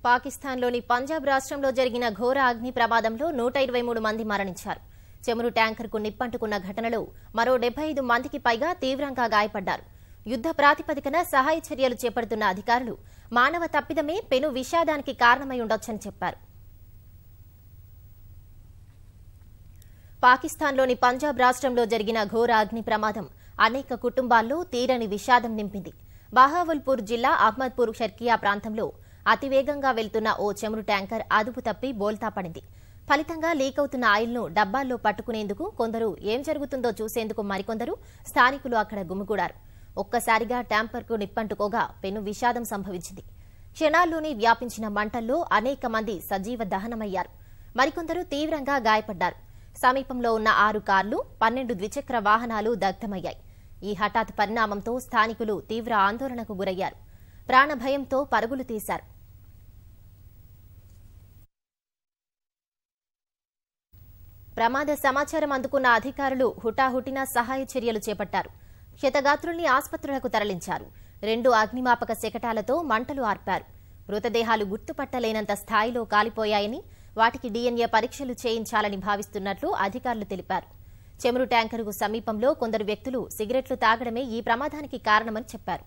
పాకిస్తాన్లోని పంజాబ్ రాష్ట్రంలో జరిగిన ఘోర అగ్ని ప్రమాదంలో 123 మంది మరణించారు. చెమురు ట్యాంకర్కు నిప్పంటుకున్న ఘటనలో మరో 75 మందికి పైగా తీవ్రంగా గాయపడ్డారు. యుద్ధ ప్రాతిపదికన సహాయ చర్యలు చేపడుతున్న అధికారులు మానవ తప్పిదమే పెను విషాదానికి కారణమై ఉండొచ్చని చెప్పారు. పాకిస్తాన్లోని పంజాబ్ రాష్ట్రంలో జరిగిన ఘోర అగ్ని ప్రమాదం అనేక కుటుంబాల్లో తీరని విషాదం నింపింది. బహావల్పూర్ జిల్లా అహ్మద్పూర్ షర్కియా ప్రాంతంలో అతివేగంగా వెళ్తున్న ఓ చెమురు ట్యాంకర్ అదుపు తప్పి బోల్తా పడింది. ఫలితంగా లీక్ అవుతున్న ఆయిల్ను డబ్బాల్లో పట్టుకునేందుకు కొందరు ఏం జరుగుతుందో చూసేందుకు మరికొందరు స్థానికులు అక్కడ గుమిగూడారు. ఒక్కసారిగా ట్యాంకర్కు నిప్పంటుకోగా పెను విషాదం సంభవించింది. క్షణాల్లోనే వ్యాపించిన మంటల్లో అనేక మంది సజీవ దహనమయ్యారు. మరికొందరు తీవ్రంగా గాయపడ్డారు. సమీపంలో ఉన్న 6 కార్లు, 12 ద్విచక్ర వాహనాలు దగ్ధమయ్యాయి. ఈ హఠాత్ పరిణామంతో స్థానికులు తీవ్ర ఆందోళనకు గురయ్యారు. ప్రాణభయంతో పరుగులు తీశారు. ప్రమాద సమాచారం అందుకున్న అధికారులు హుటాహుటిన సహాయ చర్యలు చేపట్టారు. క్షతగాత్రుల్ని ఆసుపత్రులకు తరలించారు. 2 అగ్నిమాపక శకటాలతో మంటలు ఆర్పారు. మృతదేహాలు గుర్తుపట్టలేనంత స్థాయిలో కాలిపోయాయని, వాటికి DNA పరీక్షలు చేయించాలని భావిస్తున్నట్లు అధికారులు తెలిపారు. చెమురు ట్యాంకర్కు సమీపంలో కొందరు వ్యక్తులు సిగరెట్లు తాగడమే ఈ ప్రమాదానికి కారణమని చెప్పారు.